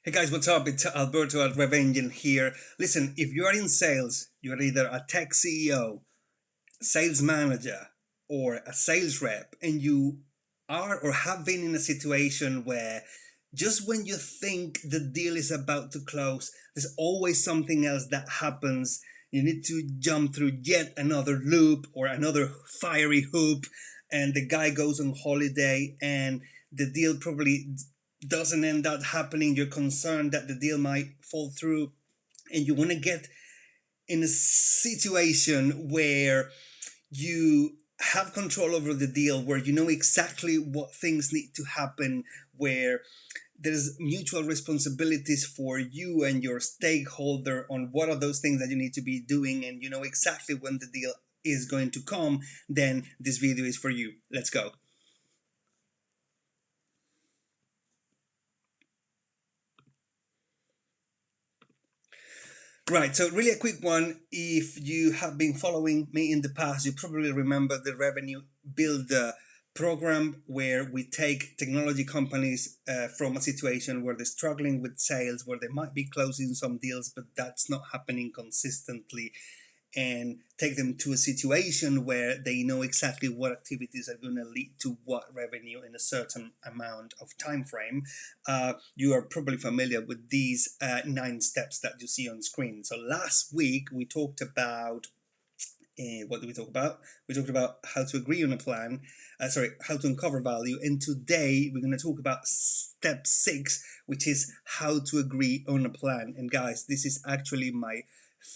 Hey guys, what's up? It's Alberto at Rev Engine here. Listen, if you are in sales, you're either a tech CEO, sales manager, or a sales rep, and you are or have been in a situation where just when you think the deal is about to close, there's always something else that happens. You need to jump through yet another loop or another fiery hoop, and the guy goes on holiday, and the deal probably doesn't end up happening. You're concerned that the deal might fall through, and you want to get in a situation where you have control over the deal, where you know exactly what things need to happen, where there's mutual responsibilities for you and your stakeholder on what are those things that you need to be doing, and you know exactly when the deal is going to come. Then this video is for you. Let's go. Right, so really a quick one. If you have been following me in the past, you probably remember the Revenue Builder program, where we take technology companies from a situation where they're struggling with sales, where they might be closing some deals, but that's not happening consistently, and take them to a situation where they know exactly what activities are going to lead to what revenue in a certain amount of time frame. You are probably familiar with these 9 steps that you see on screen. So last week we talked about what did we talk about? We talked about how to agree on a plan, how to uncover value. And today we're going to talk about step 6, which is how to agree on a plan. And guys, this is actually my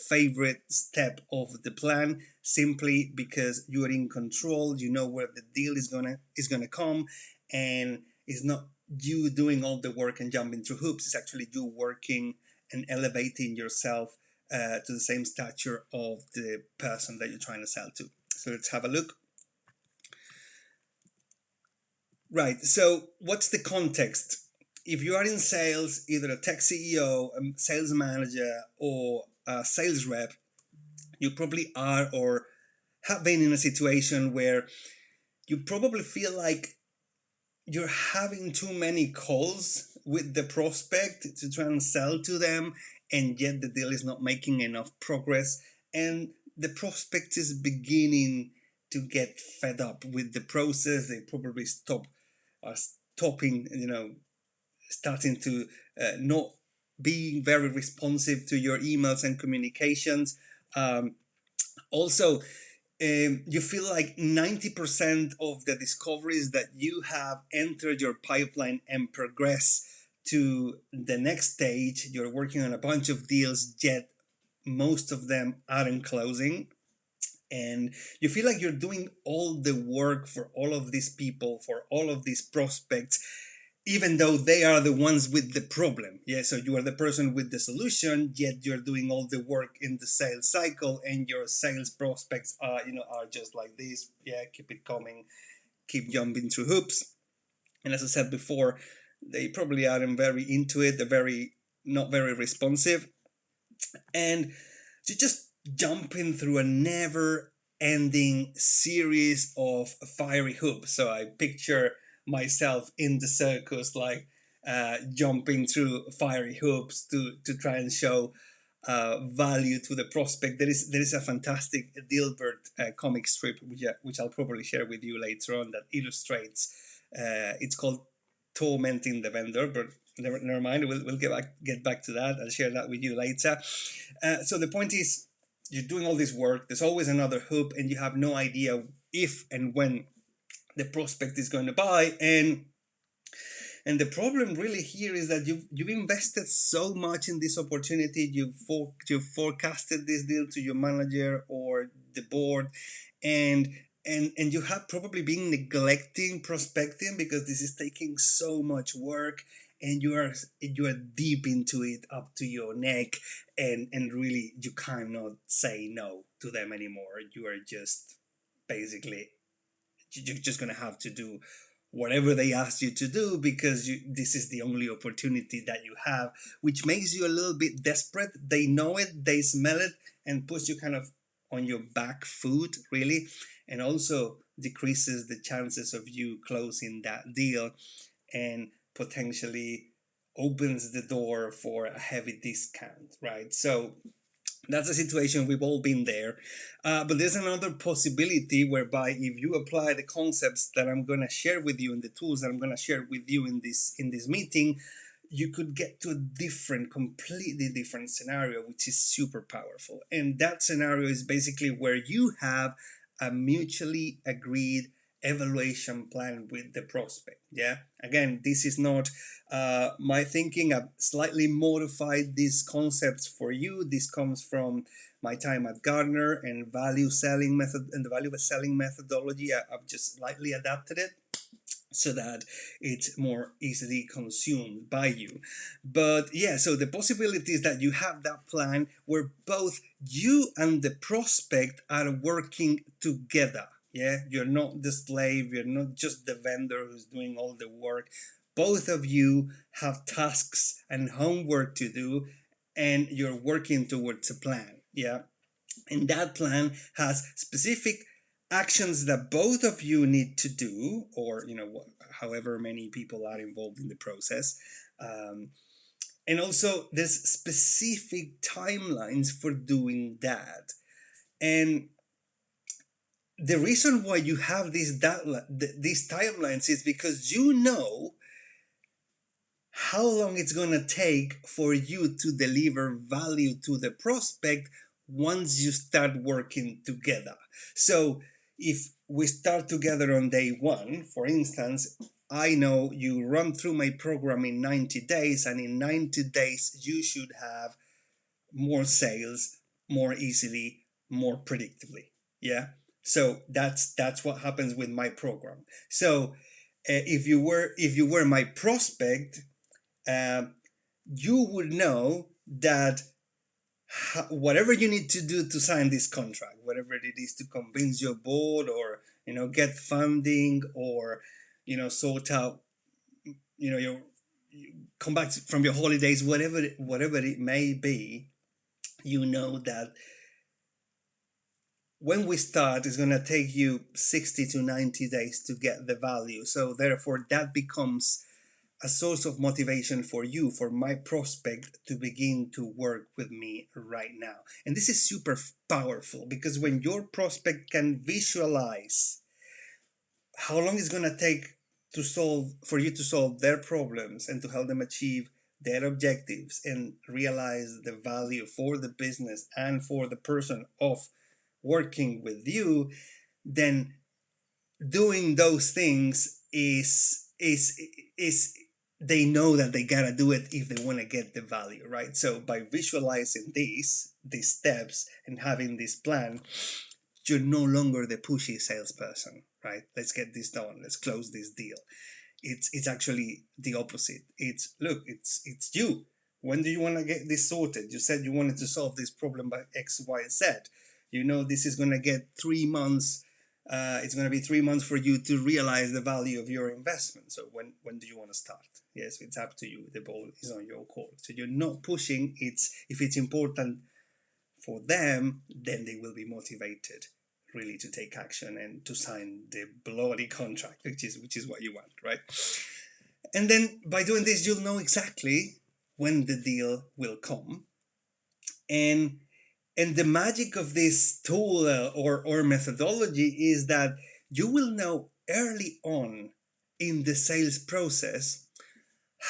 favorite step of the plan, simply because you are in control. You know where the deal is gonna come, and it's not you doing all the work and jumping through hoops. It's actually you working and elevating yourself to the same stature of the person that you're trying to sell to. So let's have a look. Right, so what's the context? If you are in sales, either a tech CEO, a sales manager, or a sales rep, you probably are or have been in a situation where you probably feel like you're having too many calls with the prospect to try and sell to them, and yet the deal is not making enough progress, and the prospect is beginning to get fed up with the process. They probably are stopping, starting to not being very responsive to your emails and communications. Also, you feel like 90% of the discoveries that you have entered your pipeline and progress to the next stage. You're working on a bunch of deals, yet most of them aren't closing. And you feel like you're doing all the work for all of these people, for all of these prospects, even though they are the ones with the problem. Yeah, so you are the person with the solution, yet you're doing all the work in the sales cycle, and your sales prospects are just like this. Yeah, keep it coming, keep jumping through hoops. And as I said before, they probably aren't very into it. They're very not very responsive, and you're just jumping through a never ending series of fiery hoops. So I picture myself in the circus, like jumping through fiery hoops to try and show value to the prospect. There is a fantastic Dilbert comic strip, which I'll probably share with you later on, that illustrates. It's called Tormenting the Vendor, but never mind. We'll get back to that. I'll share that with you later. So the point is, you're doing all this work. There's always another hoop, and you have no idea if and when the prospect is going to buy. And the problem really here is that you've invested so much in this opportunity. You've forecasted this deal to your manager or the board, and and you have probably been neglecting prospecting because this is taking so much work, and you are deep into it, up to your neck, and really you cannot say no to them anymore. You are just basically, you're just gonna have to do whatever they ask you to do, because this is the only opportunity that you have, which makes you a little bit desperate. They know it, they smell it, and puts you kind of on your back foot, really, and also decreases the chances of you closing that deal and potentially opens the door for a heavy discount, right? So that's a situation we've all been there. But there's another possibility whereby if you apply the concepts that I'm going to share with you and the tools that I'm going to share with you in this meeting, you could get to a different, completely different scenario, which is super powerful. And that scenario is basically where you have a mutually agreed evaluation plan with the prospect. Yeah, again, this is not my thinking. I've slightly modified these concepts for you. This comes from my time at Gartner and value selling method and the value selling methodology. I've just slightly adapted it so that it's more easily consumed by you. But yeah, so the possibility is that you have that plan where both you and the prospect are working together. Yeah, you're not the slave, you're not just the vendor who's doing all the work. Both of you have tasks and homework to do, and you're working towards a plan. Yeah, and that plan has specific actions that both of you need to do, or however many people are involved in the process. And also there's specific timelines for doing that. And the reason why you have these timelines is because you know how long it's going to take for you to deliver value to the prospect once you start working together. So if we start together on day one, for instance, I know you run through my program in 90 days, and in 90 days you should have more sales more easily, more predictably. Yeah. So that's what happens with my program. So if you were my prospect, you would know that whatever you need to do to sign this contract, whatever it is to convince your board, or get funding, or sort out your come back from your holidays, whatever it may be, you know that when we start, it's going to take you 60 to 90 days to get the value. So therefore that becomes a source of motivation for you, for my prospect, to begin to work with me right now. And this is super powerful, because when your prospect can visualize how long it's going to take for you to solve their problems and to help them achieve their objectives and realize the value for the business and for the person of working with you, then doing those things is they know that they gotta do it if they want to get the value, right? So by visualizing these steps and having this plan, you're no longer the pushy salesperson, right? Let's get this done, let's close this deal. It's actually the opposite. It's, look, it's you. When do you want to get this sorted? You said you wanted to solve this problem by X, Y, Z. This is going to get 3 months. It's going to be 3 months for you to realize the value of your investment. So when do you want to start? Yes, it's up to you. The ball is on your court. So you're not pushing. If it's important for them, then they will be motivated really to take action and to sign the bloody contract, which is what you want, right? And then by doing this, you'll know exactly when the deal will come. And the magic of this tool or methodology is that you will know early on in the sales process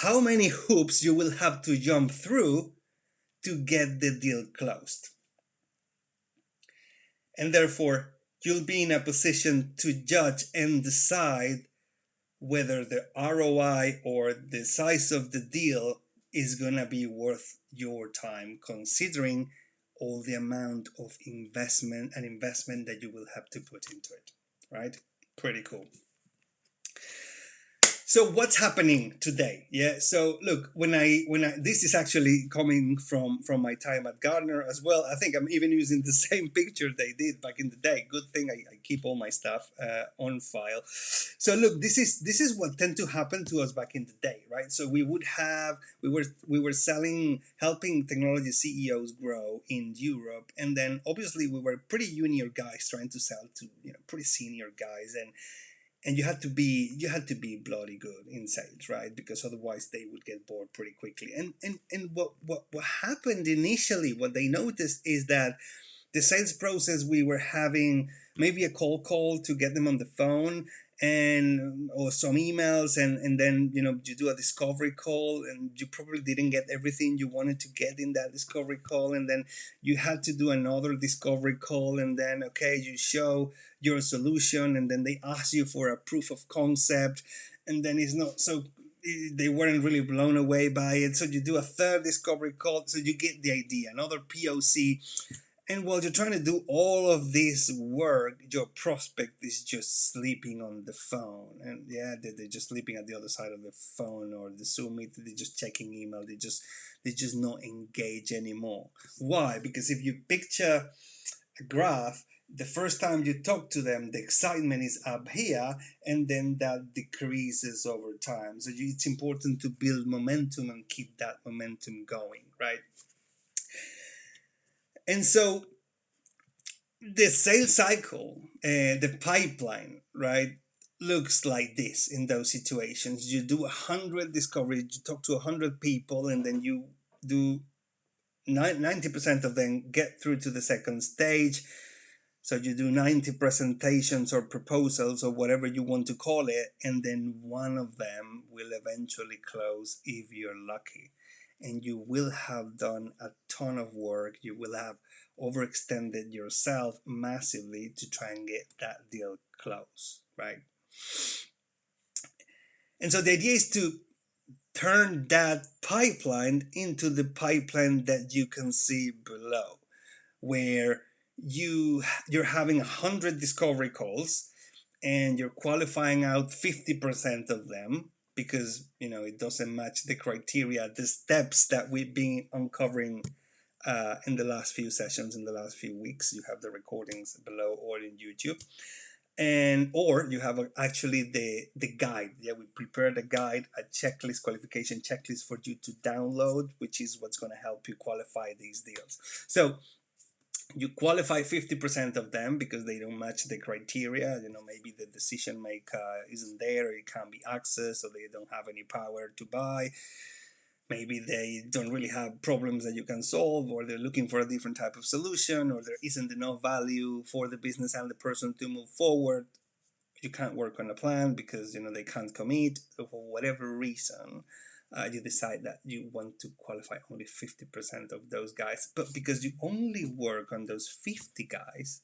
how many hoops you will have to jump through to get the deal closed. And therefore, you'll be in a position to judge and decide whether the ROI or the size of the deal is going to be worth your time, considering all the amount of investment that you will have to put into it, right? Pretty cool. So what's happening today? Yeah. So look, when I this is actually coming from my time at Gartner as well. I think I'm even using the same picture they did back in the day. Good thing I keep all my stuff on file. So look, this is what tend to happen to us back in the day, right? So we were selling, helping technology CEOs grow in Europe, and then obviously we were pretty junior guys trying to sell to pretty senior guys, and you had to be bloody good in sales, right? Because otherwise they would get bored pretty quickly. And what happened initially, what they noticed is that the sales process, we were having maybe a cold call to get them on the phone, and or some emails, and then you do a discovery call, and you probably didn't get everything you wanted to get in that discovery call, and then you had to do another discovery call, and then okay, you show your solution, and then they ask you for a proof of concept, and then it's not so, they weren't really blown away by it, so you do a third discovery call, so you get the idea, another POC. And while you're trying to do all of this work, your prospect is just sleeping on the phone. And yeah, they're just sleeping at the other side of the phone or the Zoom meet. They're just checking email. They're just not engaged anymore. Why? Because if you picture a graph, the first time you talk to them, the excitement is up here, and then that decreases over time. So it's important to build momentum and keep that momentum going, right? And so the sales cycle, the pipeline, right, looks like this in those situations. You do 100 discoveries, you talk to 100 people, and then you do 90% of them get through to the second stage. So you do 90 presentations or proposals or whatever you want to call it, and then one of them will eventually close if you're lucky. And you will have done a ton of work. You will have overextended yourself massively to try and get that deal closed, right? And so the idea is to turn that pipeline into the pipeline that you can see below, where you're having 100 discovery calls and you're qualifying out 50% of them because it doesn't match the criteria, the steps that we've been uncovering in the last few sessions, in the last few weeks. You have the recordings below or in YouTube, or you have actually the guide. Yeah, we prepared a guide, a checklist, qualification checklist for you to download, which is what's going to help you qualify these deals. So you qualify 50% of them because they don't match the criteria. Maybe the decision maker isn't there, or it can't be accessed, or they don't have any power to buy. Maybe they don't really have problems that you can solve, or they're looking for a different type of solution, or there isn't enough value for the business and the person to move forward. You can't work on a plan because they can't commit. So for whatever reason, you decide that you want to qualify only 50% of those guys. But because you only work on those 50 guys,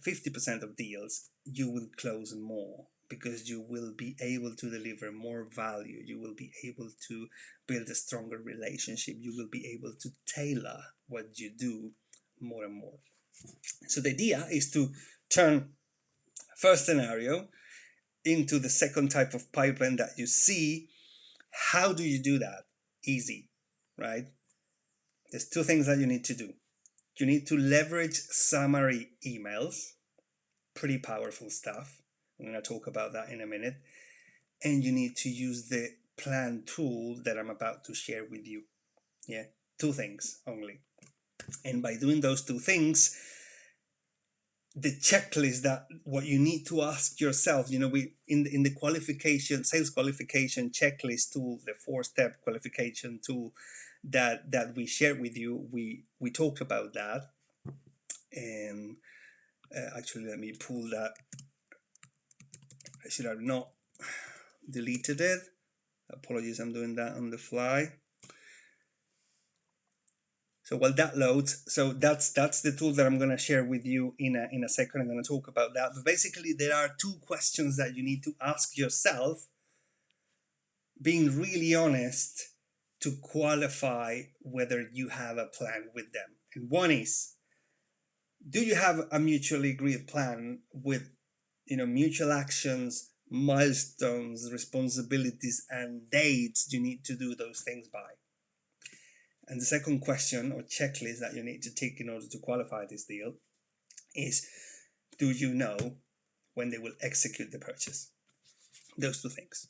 50% of deals, you will close more because you will be able to deliver more value. You will be able to build a stronger relationship. You will be able to tailor what you do more and more. So the idea is to turn first scenario into the second type of pipeline that you see. How do you do that? Easy, right? There's two things that you need to do. You need to leverage summary emails, pretty powerful stuff. I'm going to talk about that in a minute. And you need to use the plan tool that I'm about to share with you. Yeah, two things only. And by doing those two things, the checklist, that what you need to ask yourself, we in the qualification, sales qualification checklist tool, the 4-step qualification tool that we shared with you, we talked about that. And actually, let me pull that. I should have not deleted it. Apologies, I'm doing that on the fly. So while that loads, so that's the tool that I'm going to share with you in a second. I'm going to talk about that. But basically, there are two questions that you need to ask yourself, being really honest, to qualify whether you have a plan with them. And one is, do you have a mutually agreed plan with mutual actions, milestones, responsibilities, and dates you need to do those things by? And the second question or checklist that you need to tick in order to qualify this deal is, do you know when they will execute the purchase? Those two things.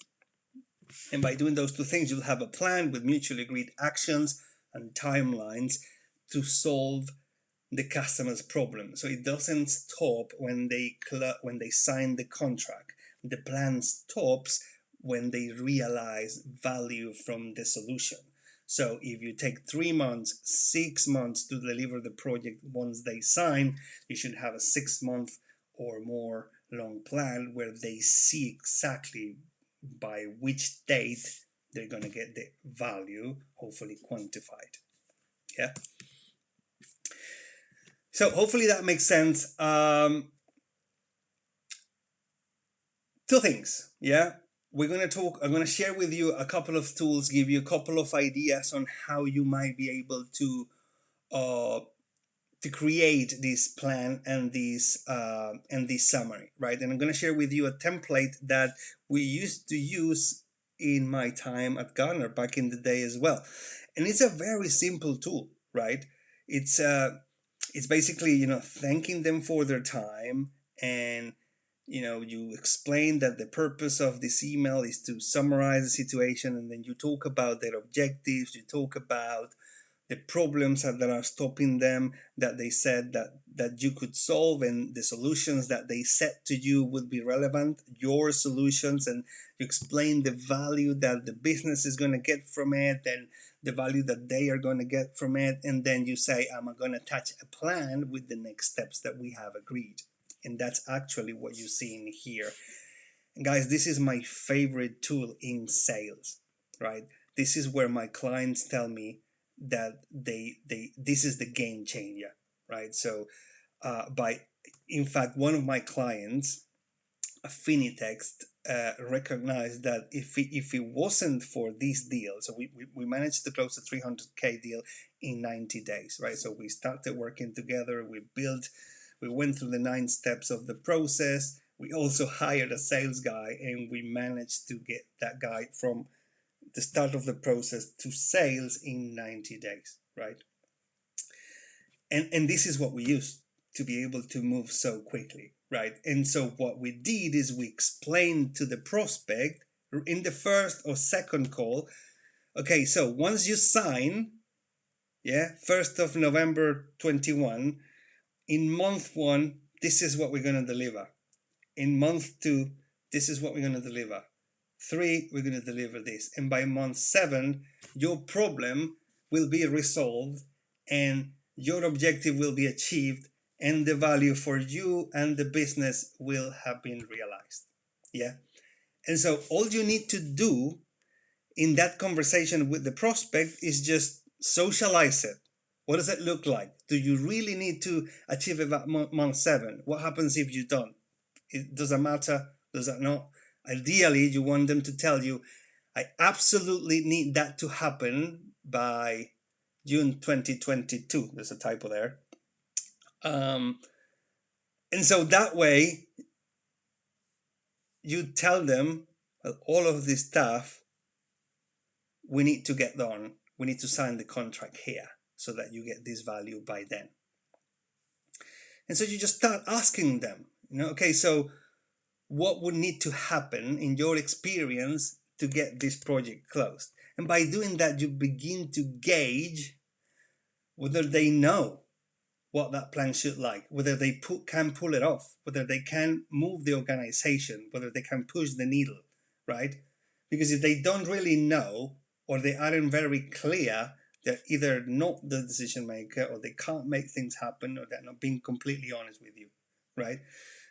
And by doing those two things, you'll have a plan with mutually agreed actions and timelines to solve the customer's problem. So it doesn't stop when they sign the contract. The plan stops when they realize value from the solution. So if you take 3 months, 6 months to deliver the project once they sign, you should have a 6 month or more long plan where they see exactly by which date they're going to get the value, hopefully quantified. Yeah. So hopefully that makes sense. Two things. Yeah. I'm going to share with you a couple of tools, give you a couple of ideas on how you might be able to create this plan and this summary, right? And I'm going to share with you a template that we used to use in my time at Gartner back in the day as well. And it's a very simple tool, right? It's basically, thanking them for their time, and you explain that the purpose of this email is to summarize the situation, and then you talk about their objectives, you talk about the problems that are stopping them, that they said that you could solve, and the solutions that they said to you would be relevant, your solutions, and you explain the value that the business is going to get from it, and the value that they are going to get from it, and then you say, I'm going to attach a plan with the next steps that we have agreed. And that's actually what you see in here. And guys, this is my favorite tool in sales, right? This is where my clients tell me that this is the game changer, right? So in fact, one of my clients, Affinitext, recognized that if it wasn't for this deal, so we managed to close a 300K deal in 90 days, right? So we started working together, we went through the 9 steps of the process. We also hired a sales guy, and we managed to get that guy from the start of the process to sales in 90 days, right? And this is what we use to be able to move so quickly, right? And so what we did is we explained to the prospect in the first or second call, okay, so once you sign, 1st of November 21, in month 1, this is what we're going to deliver. In month 2, this is what we're going to deliver. 3, we're going to deliver this. And by month 7, your problem will be resolved, and your objective will be achieved, and the value for you and the business will have been realized. Yeah. And so all you need to do in that conversation with the prospect is just socialize it. What does it look like? Do you really need to achieve it by month 7? What happens if you don't? Does that matter? Does that not? Ideally, you want them to tell you, I absolutely need that to happen by June 2022. There's a typo there. And so that way, you tell them, well, all of this stuff we need to get done. We need to sign the contract here so that you get this value by then. And so you just start asking them, okay, so what would need to happen in your experience to get this project closed? And by doing that, you begin to gauge whether they know what that plan should like, whether they can pull it off, whether they can move the organization, whether they can push the needle, right? Because if they don't really know, or they aren't very clear, they're either not the decision maker, or they can't make things happen, or they're not being completely honest with you, right?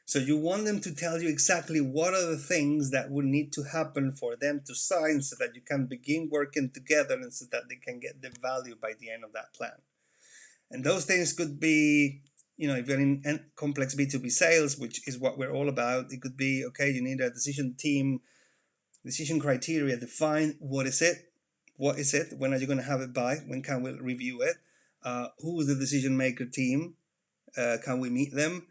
So you want them to tell you exactly what are the things that would need to happen for them to sign, so that you can begin working together, and so that they can get the value by the end of that plan. And those things could be, if you're in complex B2B sales, which is what we're all about, it could be, okay, you need a decision team, decision criteria, define what is it, when are you going to have it by, when can we review it, who is the decision maker team, can we meet them,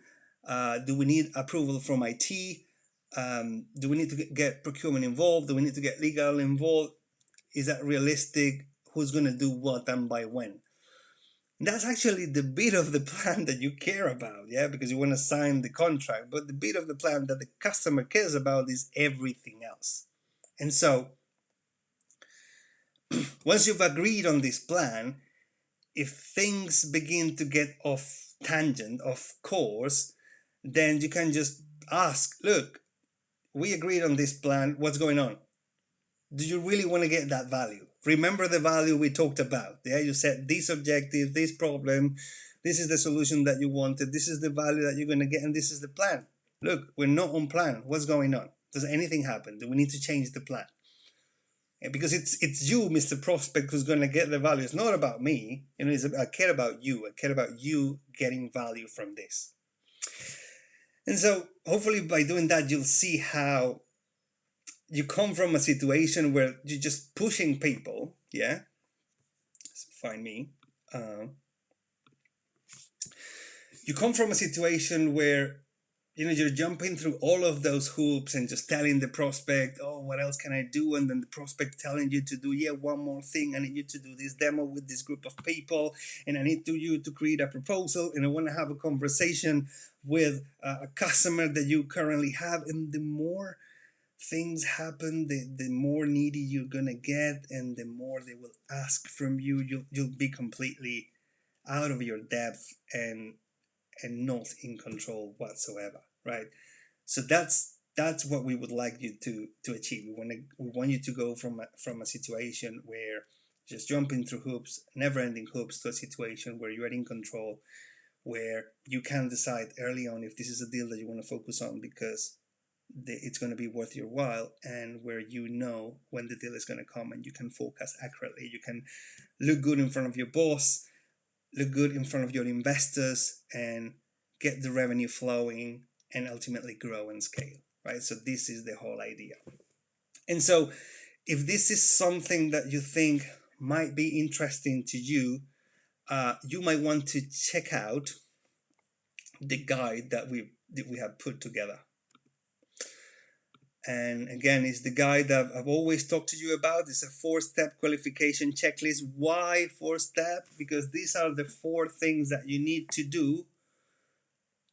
do we need approval from IT, do we need to get procurement involved, do we need to get legal involved, is that realistic, who's going to do what and by when. That's actually the bit of the plan that you care about, because you want to sign the contract. But the bit of the plan that the customer cares about is everything else. And so, once you've agreed on this plan, if things begin to get off tangent, off course, then you can just ask, look, we agreed on this plan, what's going on? Do you really want to get that value? Remember the value we talked about. Yeah, you said this objective, this problem, this is the solution that you wanted, this is the value that you're going to get, and this is the plan. Look, we're not on plan. What's going on? Does anything happen? Do we need to change the plan? Yeah, because it's you, Mr. Prospect, who's going to get the value. It's not about me. I care about you. I care about you getting value from this. And so hopefully by doing that, you'll see how you come from a situation where you're just pushing people. Yeah. Find me. You come from a situation where you're jumping through all of those hoops and just telling the prospect, oh, what else can I do? And then the prospect telling you to do, one more thing. I need you to do this demo with this group of people, and I need you to create a proposal, and I want to have a conversation with a customer that you currently have. And the more things happen, the more needy you're gonna get, and the more they will ask from you. You'll be completely out of your depth and not in control whatsoever, right? So that's what we would like you to achieve. We want you to go from a situation where just jumping through hoops, never-ending hoops, to a situation where you're in control, where you can decide early on if this is a deal that you want to focus on because it's going to be worth your while, and where you know when the deal is going to come and you can forecast accurately. You can look good in front of your boss, look good in front of your investors, and get the revenue flowing and ultimately grow and scale, right? So this is the whole idea. And so if this is something that you think might be interesting to you, you might want to check out the guide that we have put together. And again, it's the guide that I've always talked to you about. It's a 4-step qualification checklist. Why 4-step? Because these are the 4 things that you need to do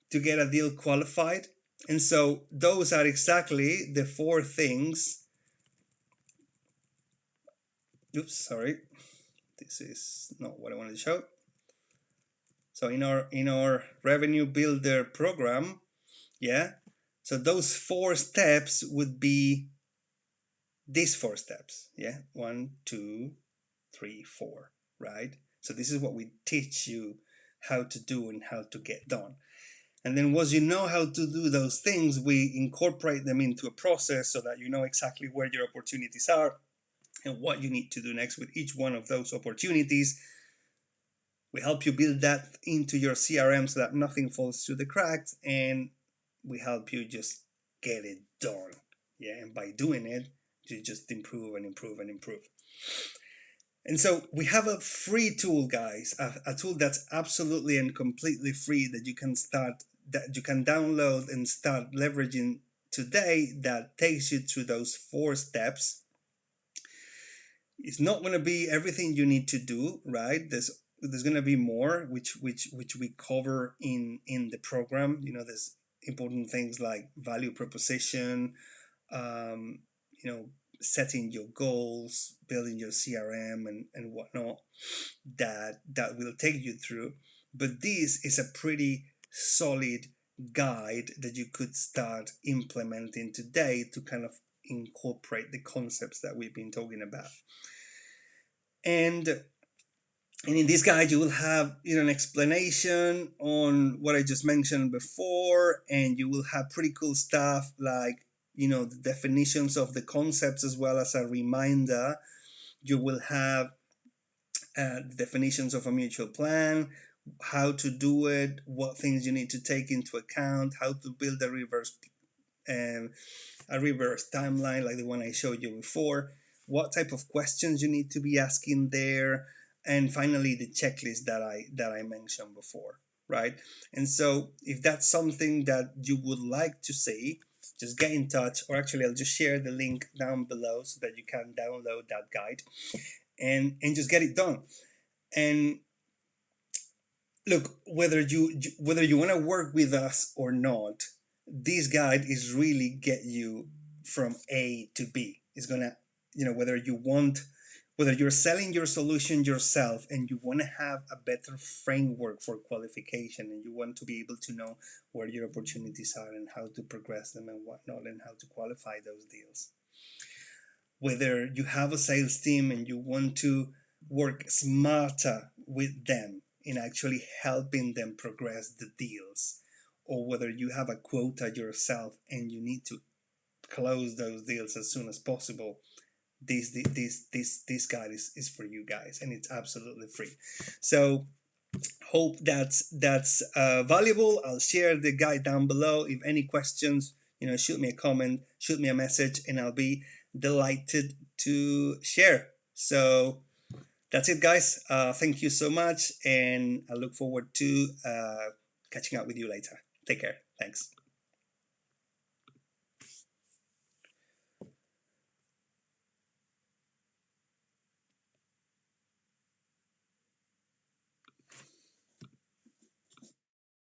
to get a deal qualified. And so those are exactly the 4 things. Oops, sorry. This is not what I wanted to show. So in our Revenue Builder program, so those 4 steps would be these 4 steps. 1, 2, 3, 4, right? So this is what we teach you how to do and how to get done. And then once you know how to do those things, we incorporate them into a process so that you know exactly where your opportunities are and what you need to do next with each one of those opportunities. We help you build that into your CRM so that nothing falls through the cracks, and we help you just get it done. And by doing it, you just improve and improve and improve. And so we have a free tool, guys, a tool that's absolutely and completely free that you can download and start leveraging today, that takes you through those 4 steps. It's not going to be everything you need to do, right? There's going to be more which we cover in the program. There's important things like value proposition, setting your goals, building your CRM and whatnot, that will take you through. But this is a pretty solid guide that you could start implementing today to kind of incorporate the concepts that we've been talking about. And in this guide, you will have an explanation on what I just mentioned before, and you will have pretty cool stuff like the definitions of the concepts, as well as a reminder. You will have the definitions of a mutual plan, how to do it, what things you need to take into account, how to build a reverse timeline like the one I showed you before, what type of questions you need to be asking there, and finally the checklist that I mentioned before, right? And so if that's something that you would like to see, just get in touch, or actually I'll just share the link down below so that you can download that guide and just get it done. And look, whether you want to work with us or not, this guide is really get you from A to B. It's gonna, whether you want Whether you're selling your solution yourself and you want to have a better framework for qualification, and you want to be able to know where your opportunities are and how to progress them and whatnot and how to qualify those deals. Whether you have a sales team and you want to work smarter with them in actually helping them progress the deals, or whether you have a quota yourself and you need to close those deals as soon as possible, this guide is for you guys, and it's absolutely free. So hope that's valuable. I'll share the guide down below. If any questions, shoot me a comment, shoot me a message, and I'll be delighted to share. So that's it, guys. Thank you so much, and I look forward to catching up with you later. Take care. Thanks.